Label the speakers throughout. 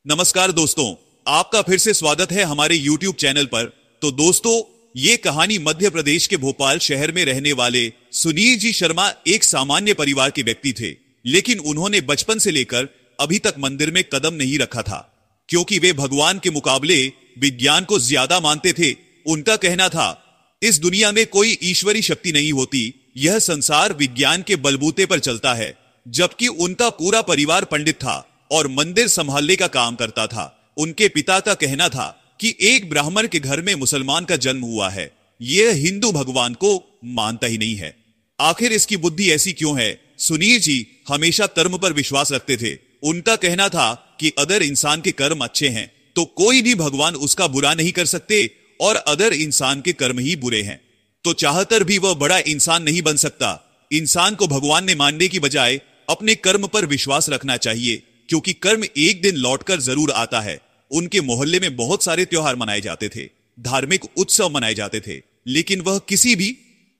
Speaker 1: नमस्कार दोस्तों, आपका फिर से स्वागत है हमारे YouTube चैनल पर। तो दोस्तों, ये कहानी मध्य प्रदेश के भोपाल शहर में रहने वाले सुनील जी शर्मा एक सामान्य परिवार के व्यक्ति थे, लेकिन उन्होंने बचपन से लेकर अभी तक मंदिर में कदम नहीं रखा था, क्योंकि वे भगवान के मुकाबले विज्ञान को ज्यादा मानते थे। उनका कहना था, इस दुनिया में कोई ईश्वरी शक्ति नहीं होती, यह संसार विज्ञान के बलबूते पर चलता है। जबकि उनका पूरा परिवार पंडित था और मंदिर संभालने का काम करता था। उनके पिता का कहना था कि एक ब्राह्मण के घर में मुसलमान का जन्म हुआ है, यह हिंदू भगवान को मानता ही नहीं है। आखिर इसकी बुद्धि ऐसी क्यों है? सुनील जी हमेशा कर्म पर विश्वास रखते थे। उनका कहना था कि अगर इंसान के कर्म अच्छे हैं तो कोई भी भगवान उसका बुरा नहीं कर सकते, और अगर इंसान के कर्म ही बुरे हैं तो चाहकर भी वह बड़ा इंसान नहीं बन सकता। इंसान को भगवान ने मानने की बजाय अपने कर्म पर विश्वास रखना चाहिए, क्योंकि कर्म एक दिन लौटकर जरूर आता है। उनके मोहल्ले में बहुत सारे त्योहार मनाए जाते थे, धार्मिक उत्सव मनाए जाते थे, लेकिन वह किसी भी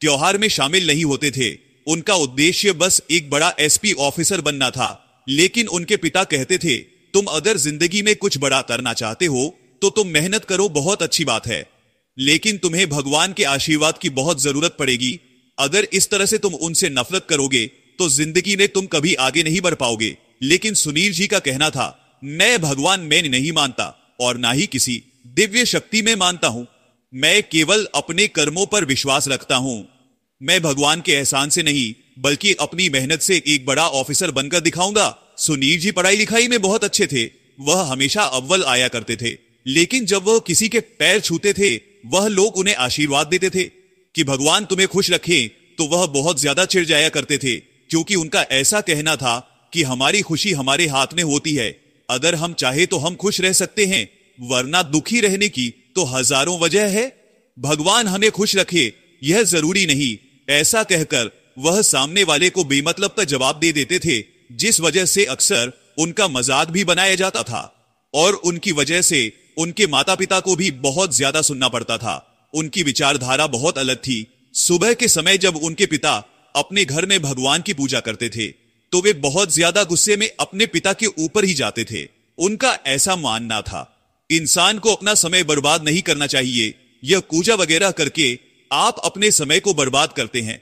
Speaker 1: त्योहार में शामिल नहीं होते थे। उनका उद्देश्य बस एक बड़ा एसपी ऑफिसर बनना था। लेकिन उनके पिता कहते थे, तुम अगर जिंदगी में कुछ बड़ा करना चाहते हो तो तुम मेहनत करो, बहुत अच्छी बात है, लेकिन तुम्हें भगवान के आशीर्वाद की बहुत जरूरत पड़ेगी। अगर इस तरह से तुम उनसे नफरत करोगे तो जिंदगी में तुम कभी आगे नहीं बढ़ पाओगे। लेकिन सुनील जी का कहना था, मैं भगवान में नहीं मानता और ना ही किसी दिव्य शक्ति में मानता हूं, मैं केवल अपने कर्मों पर विश्वास रखता हूं। मैं भगवान के एहसान से नहीं बल्कि अपनी मेहनत से एक बड़ा ऑफिसर बनकर दिखाऊंगा। सुनील जी पढ़ाई लिखाई में बहुत अच्छे थे, वह हमेशा अव्वल आया करते थे, लेकिन जब वह किसी के पैर छूते थे वह लोग उन्हें आशीर्वाद देते थे कि भगवान तुम्हें खुश रखे, तो वह बहुत ज्यादा चिढ़ जाया करते थे, क्योंकि उनका ऐसा कहना था कि हमारी खुशी हमारे हाथ में होती है। अगर हम चाहे तो हम खुश रह सकते हैं, वरना दुखी रहने की तो हजारों वजह है। भगवान हमें खुश रखे यह जरूरी नहीं, ऐसा कहकर वह सामने वाले को बेमतलब का जवाब दे देते थे, जिस वजह से अक्सर उनका मजाक भी बनाया जाता था और उनकी वजह से उनके माता पिता को भी बहुत ज्यादा सुनना पड़ता था। उनकी विचारधारा बहुत अलग थी। सुबह के समय जब उनके पिता अपने घर में भगवान की पूजा करते थे तो वे बहुत ज्यादा गुस्से में अपने पिता के ऊपर ही जाते थे। उनका ऐसा मानना था, इंसान को अपना समय बर्बाद नहीं करना चाहिए, यह पूजा वगैरह करके आप अपने समय को बर्बाद करते हैं।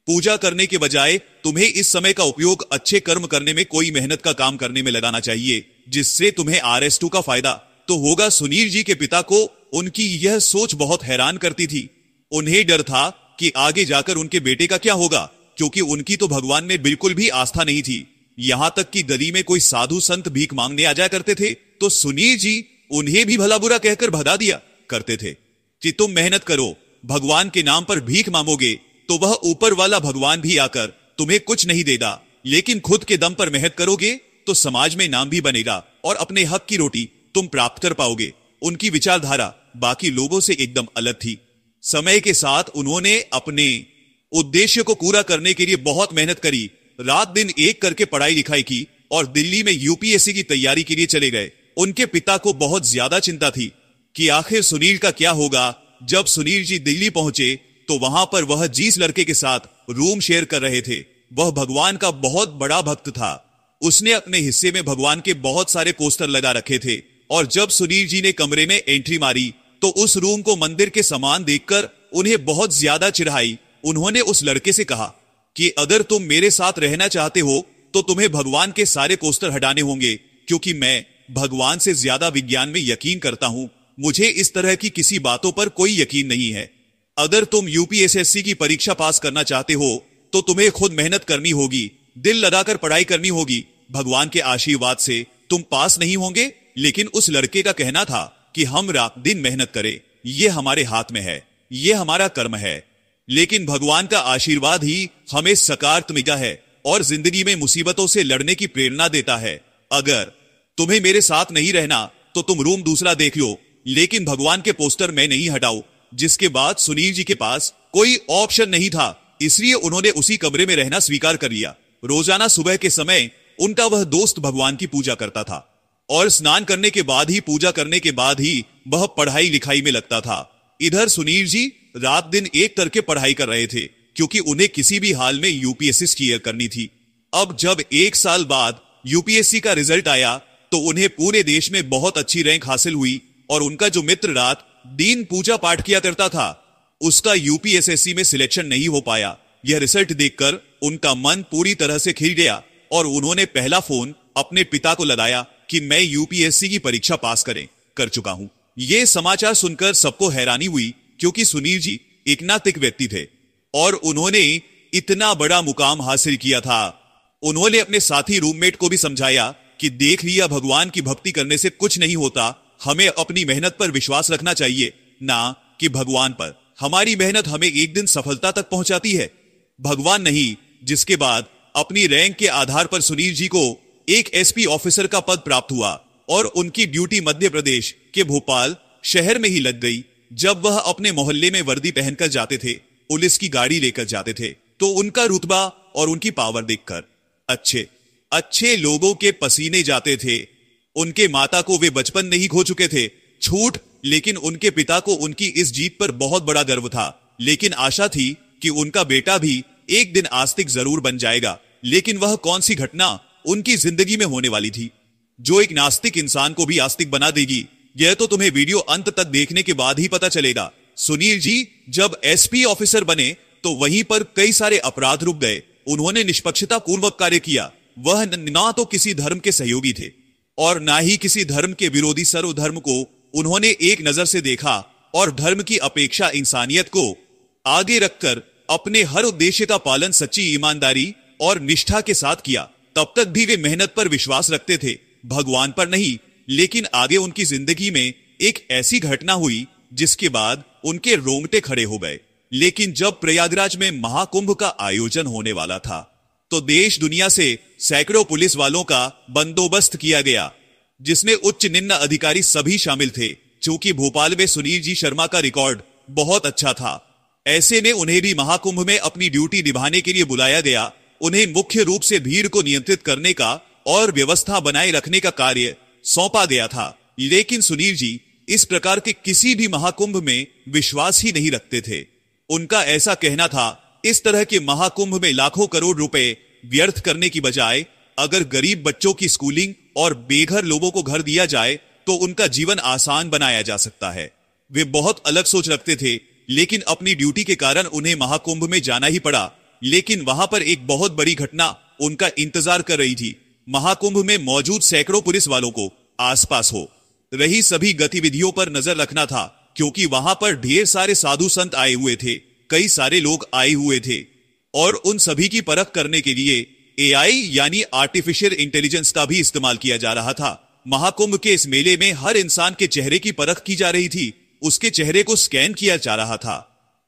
Speaker 1: पूजा करने के बजाय तुम्हें इस समय का उपयोग अच्छे कर्म करने में, कोई मेहनत का काम करने में लगाना चाहिए, जिससे तुम्हें RS2 का फायदा तो होगा। सुनील जी के पिता को उनकी यह सोच बहुत हैरान करती थी। उन्हें डर था कि आगे जाकर उनके बेटे का क्या होगा, क्योंकि उनकी तो भगवान में बिल्कुल भी आस्था नहीं थी। यहां तक कि गली में कोई साधु संत भीख मांगने आ जाया करते थे तो सुनील जी उन्हें भी भला बुरा कहकर भगा दिया करते थे कि तुम मेहनत करो, भगवान के नाम पर भीख मांगोगे तो वह ऊपर वाला भगवान भी आकर तुम्हें कुछ नहीं देगा, लेकिन खुद के दम पर मेहनत करोगे तो समाज में नाम भी बनेगा और अपने हक की रोटी तुम प्राप्त कर पाओगे। उनकी विचारधारा बाकी लोगों से एकदम अलग थी। समय के साथ उन्होंने अपने उद्देश्य को पूरा करने के लिए बहुत मेहनत करी, रात दिन एक करके पढ़ाई लिखाई की और दिल्ली में UPSC की तैयारी के लिए चले गए। उनके पिता को बहुत ज्यादा चिंता थी कि आखिर सुनील का क्या होगा। जब सुनील जी दिल्ली पहुंचे तो वहां पर वह जिस लड़के के साथ रूम शेयर कर रहे थे वह भगवान का बहुत बड़ा भक्त था। उसने अपने हिस्से में भगवान के बहुत सारे पोस्टर लगा रखे थे, और जब सुनील जी ने कमरे में एंट्री मारी तो उस रूम को मंदिर के समान देखकर उन्हें बहुत ज्यादा चिढ़ाई। उन्होंने उस लड़के से कहा कि अगर तुम मेरे साथ रहना चाहते हो तो तुम्हें भगवान के सारे पोस्टर हटाने होंगे, क्योंकि मैं भगवान से ज्यादा विज्ञान में यकीन करता हूं। मुझे इस तरह की किसी बातों पर कोई यकीन नहीं है। अगर तुम UPSSC की परीक्षा पास करना चाहते हो तो तुम्हें खुद मेहनत करनी होगी, दिल लगाकर पढ़ाई करनी होगी। भगवान के आशीर्वाद से तुम पास नहीं होंगे। लेकिन उस लड़के का कहना था कि हम रात दिन मेहनत करें, यह हमारे हाथ में है, यह हमारा कर्म है, लेकिन भगवान का आशीर्वाद ही हमें सकारात्मकता है और जिंदगी में मुसीबतों से लड़ने की प्रेरणा देता है। अगर तुम्हें मेरे साथ नहीं रहना तो तुम रूम दूसरा देख लो, लेकिन भगवान के पोस्टर मैं नहीं हटाऊं। जिसके बाद सुनील जी के पास कोई ऑप्शन नहीं था, इसलिए उन्होंने उसी कमरे में रहना स्वीकार कर लिया। रोजाना सुबह के समय उनका वह दोस्त भगवान की पूजा करता था और स्नान करने के बाद ही, पूजा करने के बाद ही वह पढ़ाई लिखाई में लगता था। इधर सुनील जी रात दिन एक करके पढ़ाई कर रहे थे, क्योंकि उन्हें किसी भी हाल में UPSC क्लियर करनी थी। अब जब 1 साल बाद UPSC का रिजल्ट आया तो उन्हें पूरे देश में बहुत अच्छी रैंक हासिल हुई और उनका जो मित्र रात दिन पूजा पाठ किया करता था उसका यूपीएसएससी में सिलेक्शन नहीं हो पाया। यह रिजल्ट देखकर उनका मन पूरी तरह से खिल गया और उन्होंने पहला फोन अपने पिता को लगाया कि मैं यूपीएससी की परीक्षा पास कर चुका हूं। यह समाचार सुनकर सबको हैरानी हुई क्योंकि सुनील जी एक नास्तिक व्यक्ति थे और उन्होंने इतना बड़ा मुकाम हासिल किया था। उन्होंने अपने साथी रूममेट को भी समझाया कि देख लिया, भगवान की भक्ति करने से कुछ नहीं होता, हमें अपनी मेहनत पर विश्वास रखना चाहिए ना कि भगवान पर। हमारी मेहनत हमें एक दिन सफलता तक पहुंचाती है, भगवान नहीं। जिसके बाद अपनी रैंक के आधार पर सुनील जी को एक एसपी ऑफिसर का पद प्राप्त हुआ और उनकी ड्यूटी मध्य प्रदेश के भोपाल शहर में ही लग गई। जब वह अपने मोहल्ले में वर्दी पहनकर जाते थे, पुलिस की गाड़ी लेकर जाते थे, तो उनका रुतबा और उनकी पावर देखकर अच्छे अच्छे लोगों के पसीने जाते थे। उनके माता को वे बचपन में ही खो चुके थे, छूट, लेकिन उनके पिता को उनकी इस जीत पर बहुत बड़ा गर्व था। लेकिन आशा थी कि उनका बेटा भी एक दिन आस्तिक जरूर बन जाएगा। लेकिन वह कौन सी घटना उनकी जिंदगी में होने वाली थी जो एक नास्तिक इंसान को भी आस्तिक बना देगी, यह तो तुम्हें वीडियो अंत तक देखने के बाद ही पता चलेगा। सुनील जी जब एसपी ऑफिसर बने तो वहीं पर कई सारे अपराध रुक गए। उन्होंने निष्पक्षता पूर्वक कार्य किया। वह ना तो किसी धर्म के सहयोगी थे और ना ही किसी धर्म के विरोधी। सर्वधर्म को उन्होंने एक नजर से देखा और धर्म की अपेक्षा इंसानियत को आगे रखकर अपने हर उद्देश्य का पालन सच्ची ईमानदारी और निष्ठा के साथ किया। तब तक भी वे मेहनत पर विश्वास रखते थे, भगवान पर नहीं। लेकिन आगे उनकी जिंदगी में एक ऐसी घटना हुई जिसके बाद उनके रोंगटे खड़े हो गए। लेकिन जब प्रयागराज में महाकुंभ का आयोजन होने वाला था तो देश दुनिया से सैकड़ों पुलिस वालों का बंदोबस्त किया गया, जिसमें उच्च निम्न अधिकारी सभी शामिल थे। चूंकि भोपाल में सुनील जी शर्मा का रिकॉर्ड बहुत अच्छा था, ऐसे में उन्हें भी महाकुंभ में अपनी ड्यूटी निभाने के लिए बुलाया गया। उन्हें मुख्य रूप से भीड़ को नियंत्रित करने का और व्यवस्था बनाए रखने का कार्य सौंपा गया था। लेकिन सुनील जी इस प्रकार के किसी भी महाकुंभ में विश्वास ही नहीं रखते थे। उनका ऐसा कहना था, इस तरह के महाकुंभ में लाखों करोड़ रुपए व्यर्थ करने की बजाय अगर गरीब बच्चों की स्कूलिंग और बेघर लोगों को घर दिया जाए तो उनका जीवन आसान बनाया जा सकता है। वे बहुत अलग सोच रखते थे, लेकिन अपनी ड्यूटी के कारण उन्हें महाकुंभ में जाना ही पड़ा। लेकिन वहां पर एक बहुत बड़ी घटना उनका इंतजार कर रही थी। महाकुंभ में मौजूद सैकड़ों पुलिस वालों को आसपास हो रही सभी गतिविधियों पर नजर रखना था, क्योंकि वहां पर ढेर सारे साधु संत आए हुए थे, कई सारे लोग आए हुए थे और उन सभी की परख करने के लिए एआई यानी आर्टिफिशियल इंटेलिजेंस का भी इस्तेमाल किया जा रहा था। महाकुंभ के इस मेले में हर इंसान के चेहरे की परख की जा रही थी। उसके चेहरे को स्कैन किया जा रहा था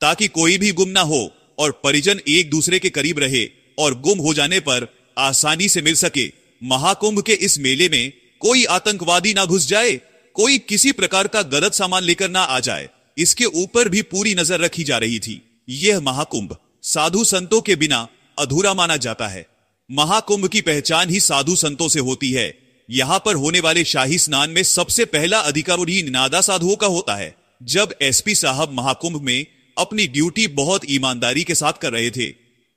Speaker 1: ताकि कोई भी गुम ना हो और परिजन एक दूसरे के करीब रहे और गुम हो जाने पर आसानी से मिल सके। महाकुंभ के इस मेले में कोई आतंकवादी ना घुस जाए, कोई किसी प्रकार का गलत सामान लेकर ना आ जाए, इसके ऊपर भी पूरी नजर रखी जा रही थी। यह महाकुंभ साधु संतों के बिना अधूरा माना जाता है। महाकुंभ की पहचान ही साधु संतों से होती है। यहां पर होने वाले शाही स्नान में सबसे पहला अधिकारी नादा साधुओं का होता है। जब एसपी साहब महाकुंभ में अपनी ड्यूटी बहुत ईमानदारी के साथ कर रहे थे,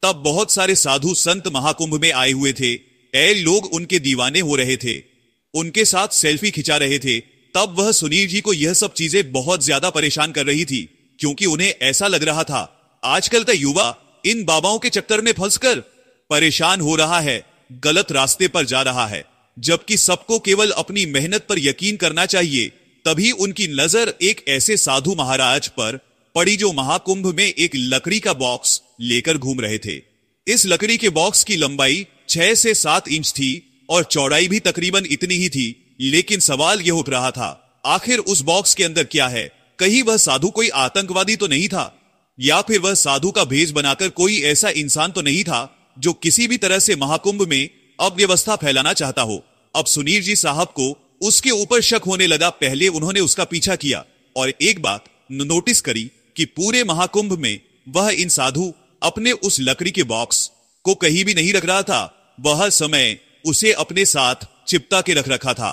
Speaker 1: तब बहुत सारे साधु संत महाकुंभ में आए हुए थे। लोग उनके दीवाने हो रहे थे, उनके साथ सेल्फी खिंचा रहे थे। तब वह सुनील जी को यह सब चीजें बहुत ज्यादा परेशान कर रही थी, क्योंकि उन्हें ऐसा लग रहा था आजकल का युवा इन बाबाओं के चक्कर में फंसकर परेशान हो रहा है, गलत रास्ते पर जा रहा है। जबकि सबको केवल अपनी मेहनत पर यकीन करना चाहिए। तभी उनकी नजर एक ऐसे साधु महाराज पर पड़ी जो महाकुंभ में एक लकड़ी का बॉक्स लेकर घूम रहे थे। इस लकड़ी के बॉक्स की लंबाई 6 से 7 इंच थी और चौड़ाई भी तकरीबन इतनी ही थी। लेकिन सवाल यह उठ रहा था, आखिर उस बॉक्स के अंदर क्या है? कहीं वह साधु कोई आतंकवादी तो नहीं था, या फिर वह साधु का भेष बनाकर कोई ऐसा इंसान तो नहीं था जो किसी भी तरह से महाकुंभ में अव्यवस्था फैलाना चाहता हो। अब सुनील जी साहब को उसके ऊपर शक होने लगा। पहले उन्होंने उसका पीछा किया और एक बात नोटिस करी कि पूरे महाकुंभ में वह इन साधु अपने उस लकड़ी के बॉक्स को कहीं भी नहीं रख रहा था। वह समय उसे अपने साथ चिपटा के रख रखा था।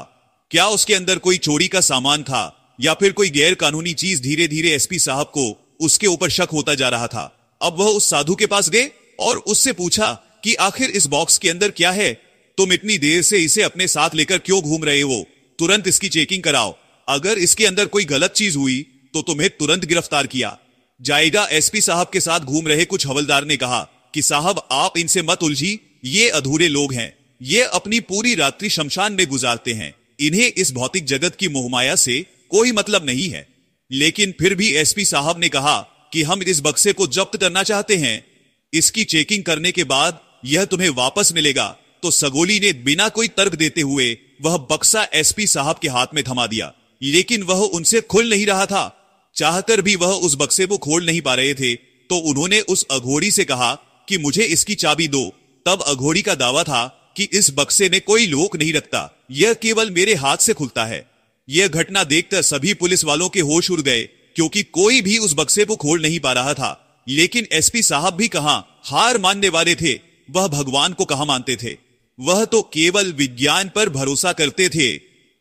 Speaker 1: क्या उसके अंदर कोई चोरी का सामान था या फिर कोई गैर कानूनी चीज? धीरे धीरे एसपी साहब को उसके ऊपर शक होता जा रहा था। अब वह उस साधु के पास गए और उससे पूछा कि आखिर इस बॉक्स के अंदर क्या है। तुम इतनी देर से इसे अपने साथ लेकर क्यों घूम रहे हो? तुरंत इसकी चेकिंग कराओ। अगर इसके अंदर कोई गलत चीज हुई तो तुम्हें तुरंत गिरफ्तार किया जाएगा। एसपी साहब के साथ घूम रहे कुछ हवलदार ने कहा कि साहब आप इनसे मत उलझी, ये अधूरे लोग हैं, ये अपनी पूरी रात्रि शमशान में गुजारते हैं, इन्हें इस भौतिक जगत की मोहमाया से कोई मतलब नहीं है। लेकिन फिर भी एसपी साहब ने कहा कि हम इस बक्से को जब्त करना चाहते हैं, इसकी चेकिंग करने के बाद यह तुम्हें वापस मिलेगा। तो सगोली ने बिना कोई तर्क देते हुए वह बक्सा एसपी साहब के हाथ में थमा दिया, लेकिन वह उनसे खुल नहीं रहा था। चाहकर भी वह उस बक्से को खोल नहीं पा रहे थे। तो उन्होंने उस अघोरी से कहा कि मुझे इसकी चाबी दो। तब अघोरी का दावा था कि इस बक्से में कोई लोक नहीं रखता, यह केवल मेरे हाथ से खुलता है। यह घटना देखकर सभी पुलिस वालों के होश उड़ गए, क्योंकि कोई भी उस बक्से को खोल नहीं पा रहा था। लेकिन एसपी साहब भी कहां हार मानने वाले थे, वह भगवान को कहां मानते थे, वह तो केवल विज्ञान पर भरोसा करते थे।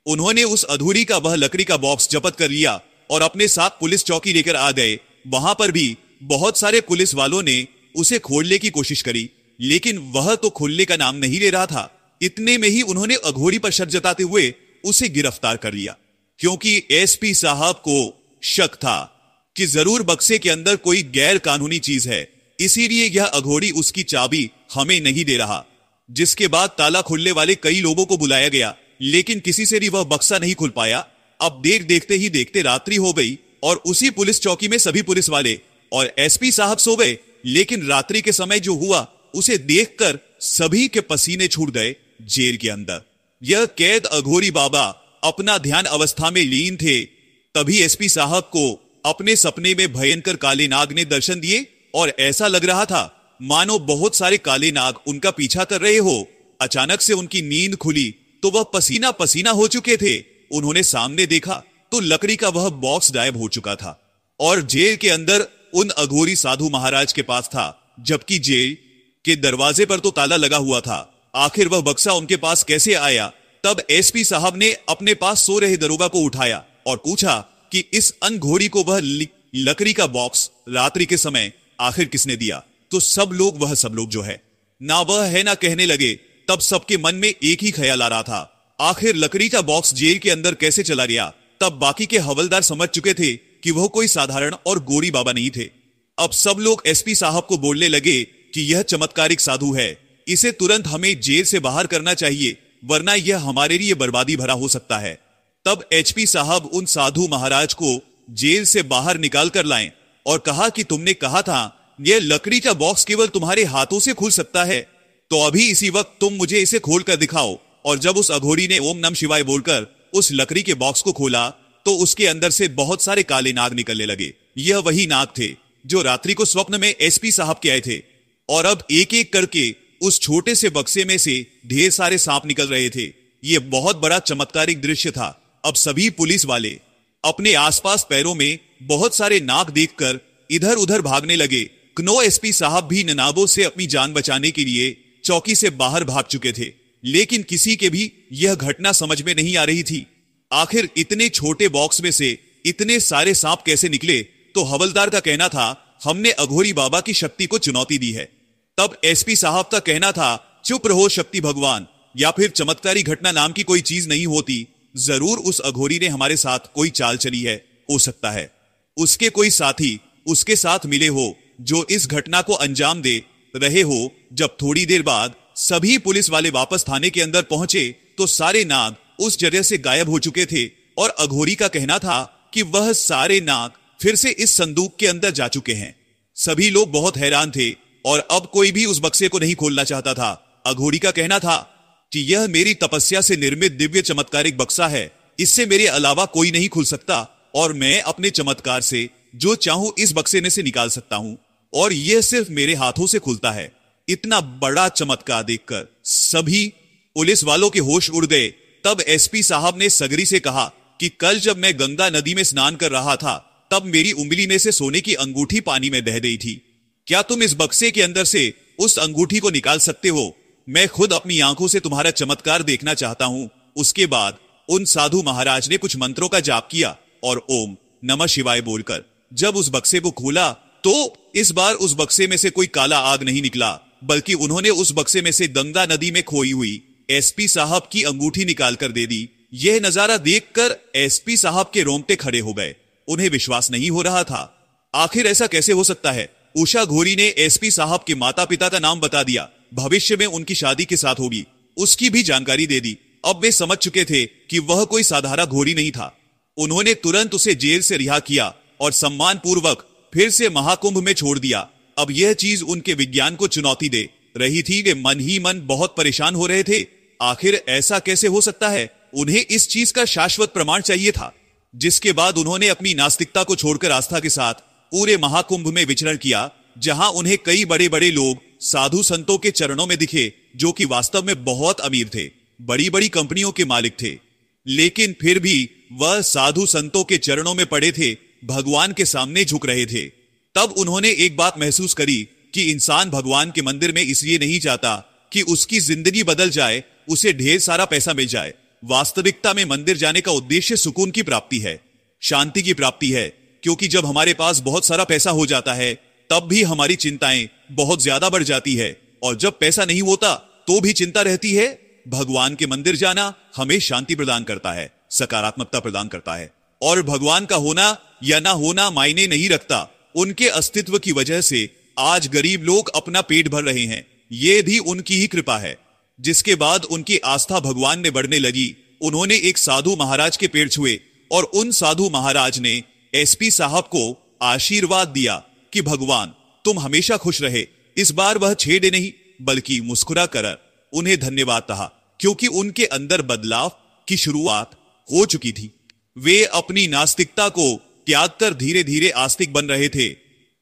Speaker 1: उन्होंने उस अधूरी का वह लकड़ी का बॉक्स जब्त कर लिया और अपने साथ पुलिस चौकी लेकर आ गए। वहां पर भी बहुत सारे पुलिस वालों ने उसे खोलने की कोशिश करी, लेकिन वह तो खुलने का नाम नहीं ले रहा था। इतने में ही उन्होंने अघोरी पर शक जताते हुए उसे गिरफ्तार कर लिया, क्योंकि एसपी साहब को शक था कि जरूर बक्से के अंदर कोई गैर कानूनी चीज है, इसीलिए यह अघोरी उसकी चाबी हमें नहीं दे रहा। जिसके बाद ताला खुलने वाले कई लोगों को बुलाया गया, लेकिन किसी से भी वह बक्सा नहीं खुल पाया। अब देर देखते ही देखते रात्रि हो गई और उसी पुलिस चौकी में सभी पुलिस वाले और एसपी साहब सो गए। लेकिन रात्रि के समय जो हुआ उसे देखकर सभी के पसीने छूट गए। जेल के अंदर यह कैद अघोरी बाबा अपना ध्यान अवस्था में लीन थे। तभी एसपी साहब को अपने सपने में भयंकर काले नाग ने दर्शन दिए और ऐसा लग रहा था मानो बहुत सारे काले नाग उनका पीछा कर रहे हो। अचानक से उनकी नींद खुली तो वह पसीना पसीना हो चुके थे। उन्होंने सामने देखा तो लकड़ी का वह बॉक्स गायब हो चुका था और जेल के अंदर उन अघोरी साधु महाराज के पास था, जबकि जेल के दरवाजे पर तो ताला लगा हुआ था। आखिर वह बक्सा उनके पास कैसे आया? तब एसपी साहब ने अपने पास सो रहे दरोगा को उठाया और पूछा कि इस अनघोरी को वह लकड़ी का बॉक्स रात्रि के समय आखिर किसने दिया? तो सब लोग जो है ना वह है ना कहने लगे। तब सबके मन में एक ही ख्याल आ रहा था, आखिर लकड़ी का बॉक्स जेल के अंदर कैसे चला गया? तब बाकी के हवलदार समझ चुके थे कि वह कोई साधारण और गोरी बाबा नहीं थे। अब सब लोग एसपी साहब को बोलने लगे कि यह चमत्कारिक साधु है, इसे तुरंत हमें जेल से बाहर करना चाहिए, वरना यह हमारे लिए बर्बादी भरा हो सकता है। तब एचपी साहब उन साधु महाराज को जेल से बाहर निकाल कर लाएं और कहा कि तुमने कहा था यह लकड़ी का बॉक्स केवल तुम्हारे हाथों से खुल सकता है, तो अभी इसी वक्त तुम मुझे इसे खोल कर दिखाओ। और जब उस अघोरी ने ओम नमः शिवाय बोलकर उस लकड़ी के बॉक्स को खोला तो उसके अंदर से बहुत सारे काले नाग निकलने लगे। यह वही नाग थे जो रात्रि को स्वप्न में एसपी साहब के आए थे। और अब एक एक करके उस छोटे से बक्से में से ढेर सारे सांप निकल रहे थे। यह बहुत बड़ा चमत्कारिक दृश्य था। अब सभी पुलिस वाले अपने आसपास पैरों में बहुत सारे नाग देखकर इधर उधर भागने लगे। कनो एसपी साहब भी ननाबों से अपनी जान बचाने के लिए चौकी से बाहर भाग चुके थे, लेकिन किसी के भी यह घटना समझ में नहीं आ रही थी। आखिर इतने छोटे बॉक्स में से इतने सारे सांप कैसे निकले? तो हवलदार का कहना था हमने अघोरी बाबा की शक्ति को चुनौती दी है। तब एसपी साहब का कहना था चुप रहो शक्ति भगवान, या फिर चमत्कारी घटना नाम की कोई चीज नहीं होती। जरूर उस अघोरी ने हमारे साथ कोई चाल चली है, हो सकता है उसके कोई साथी उसके साथ मिले हो जो इस घटना को अंजाम दे रहे हो। जब थोड़ी देर बाद सभी पुलिस वाले वापस थाने के अंदर पहुंचे तो सारे नाग उस जगह से गायब हो चुके थे और अघोरी का कहना था कि वह सारे नाग फिर से इस संदूक के अंदर जा चुके हैं। सभी लोग बहुत हैरान थे और अब कोई भी उस बक्से को नहीं खोलना चाहता था। अघोरी का कहना था कि यह मेरी तपस्या से निर्मित दिव्य चमत्कारिक बक्सा है, इससे मेरे अलावा कोई नहीं खुल सकता और मैं अपने चमत्कार से जो चाहूं इस बक्से में से निकाल सकता हूं और यह सिर्फ मेरे हाथों से खुलता है। इतना बड़ा चमत्कार देखकर सभी पुलिस वालों के होश उड़ गए। तब एसपी साहब ने सगरी से कहा कि कल जब मैं गंगा नदी में स्नान कर रहा था तब मेरी उंगली में से सोने की अंगूठी पानी में बह गई थी। क्या तुम इस बक्से के अंदर से उस अंगूठी को निकाल सकते हो? मैं खुद अपनी आंखों से तुम्हारा चमत्कार देखना चाहता हूं। उसके बाद उन साधु महाराज ने कुछ मंत्रों का जाप किया और ओम नमः शिवाय बोलकर जब उस बक्से को खोला तो इस बार उस बक्से में से कोई काला आग नहीं निकला, बल्कि उन्होंने उस बक्से में से गंगा नदी में खोई हुई एसपी साहब की अंगूठी निकाल कर दे दी। यह नजारा देखकर एसपी साहब के रोंगटे खड़े हो गए। उन्हें विश्वास नहीं हो रहा था। आखिर ऐसा कैसे हो सकता है? उषा घोरी ने एसपी साहब के माता पिता का नाम बता दिया, भविष्य में उनकी शादी के साथ होगी उसकी भी जानकारी दे दी। अब वे समझ चुके थे कि वह कोई साधारण घोरी नहीं था। उन्होंने तुरंत उसे जेल से रिहा किया और सम्मान पूर्वक फिर से महाकुंभ में छोड़ दिया। अब यह चीज उनके विज्ञान को चुनौती दे रही थी। वे मन ही मन बहुत परेशान हो रहे थे। आखिर ऐसा कैसे हो सकता है? उन्हें इस चीज का शाश्वत प्रमाण चाहिए था। जिसके बाद उन्होंने अपनी नास्तिकता को छोड़कर आस्था के साथ पूरे महाकुंभ में विचरण किया, जहां उन्हें कई बड़े बड़े लोग साधु संतों के चरणों में दिखे, जो कि वास्तव में बहुत अमीर थे, बड़ी बड़ी कंपनियों के मालिक थे। लेकिन फिर भी वह साधु संतों के चरणों में पड़े थे, भगवान के सामने झुक रहे थे। तब उन्होंने एक बात महसूस करी कि इंसान भगवान के मंदिर में इसलिए नहीं जाता कि उसकी जिंदगी बदल जाए, उसे ढेर सारा पैसा मिल जाए। वास्तविकता में मंदिर जाने का उद्देश्य सुकून की प्राप्ति है, शांति की प्राप्ति है। क्योंकि जब हमारे पास बहुत सारा पैसा हो जाता है तब भी हमारी चिंताएं बहुत ज्यादा बढ़ जाती है, और जब पैसा नहीं होता तो भी चिंता रहती है। भगवान के मंदिर जाना हमें शांति प्रदान करता है, सकारात्मकता प्रदान करता है, और भगवान का होना या ना होना मायने नहीं रखता। उनके अस्तित्व की वजह से आज गरीब लोग अपना पेट भर रहे हैं। ये भी उनकी ही कृपा है। जिसके बाद उनकी आस्था भगवान में बढ़ने लगी। उन्होंने एक साधु महाराज के पैर छुए और उन साधु महाराज ने एसपी साहब को आशीर्वाद दिया कि भगवान तुम हमेशा खुश रहे। इस बार वह छेड़े नहीं बल्कि मुस्कुरा कर उन्हें धन्यवाद कहा, क्योंकि उनके अंदर बदलाव की शुरुआत हो चुकी थी। वे अपनी नास्तिकता को त्याग कर धीरे धीरे आस्तिक बन रहे थे।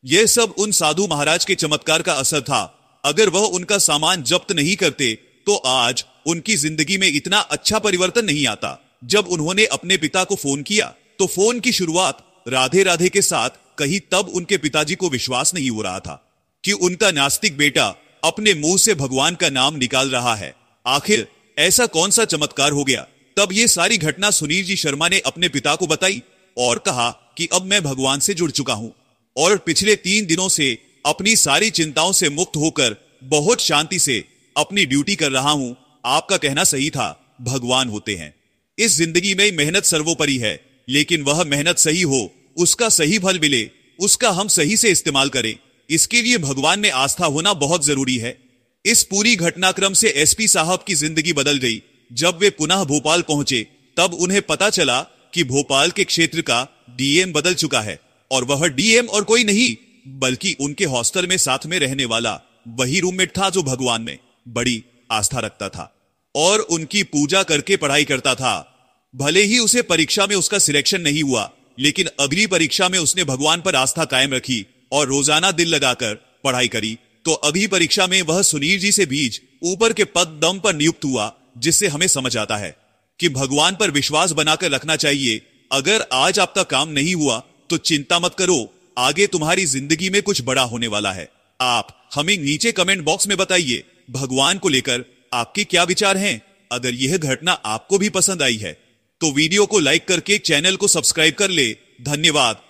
Speaker 1: यह सब उन साधु महाराज के चमत्कार का असर था। अगर वह उनका सामान जब्त नहीं करते तो आज उनकी जिंदगी में इतना अच्छा परिवर्तन नहीं आता। जब उन्होंने अपने पिता को फोन किया तो फोन की शुरुआत राधे राधे के साथ कही, तब उनके पिताजी को विश्वास नहीं हो रहा था कि उनका नास्तिक बेटा अपने मुंह से भगवान का नाम निकाल रहा है। आखिर ऐसा कौन सा चमत्कार हो गया? तब ये सारी घटना सुनील जी शर्मा ने अपने पिता को बताई और कहा कि अब मैं भगवान से जुड़ चुका हूं और पिछले 3 दिनों से अपनी सारी चिंताओं से मुक्त होकर बहुत शांति से अपनी ड्यूटी कर रहा हूं। आपका कहना सही था, भगवान होते हैं। इस जिंदगी में मेहनत सर्वोपरि है, लेकिन वह मेहनत सही हो, उसका सही फल मिले, उसका हम सही से इस्तेमाल करें, इसके लिए भगवान में आस्था होना बहुत जरूरी है। इस पूरी घटनाक्रम से एसपी साहब की जिंदगी बदल गई। जब वे पुनः भोपाल पहुंचे तब उन्हें पता चला कि भोपाल के क्षेत्र का डीएम बदल चुका है, और वह डीएम और कोई नहीं बल्कि उनके हॉस्टल में साथ में रहने वाला वही रूममेट था जो भगवान में बड़ी आस्था रखता था और उनकी पूजा करके पढ़ाई करता था। भले ही उसे परीक्षा में उसका सिलेक्शन नहीं हुआ, लेकिन अगली परीक्षा में उसने भगवान पर आस्था कायम रखी और रोजाना दिल लगाकर पढ़ाई करी। तो अगली परीक्षा में वह सुनील जी से बीच ऊपर के पद दम पर नियुक्त हुआ, जिससे हमें समझ आता है कि भगवान पर विश्वास बनाकर रखना चाहिए। अगर आज आपका काम नहीं हुआ तो चिंता मत करो, आगे तुम्हारी जिंदगी में कुछ बड़ा होने वाला है। आप हमें नीचे कमेंट बॉक्स में बताइए भगवान को लेकर आपके क्या विचार हैं। अगर यह घटना आपको भी पसंद आई है तो वीडियो को लाइक करके चैनल को सब्सक्राइब कर ले। धन्यवाद।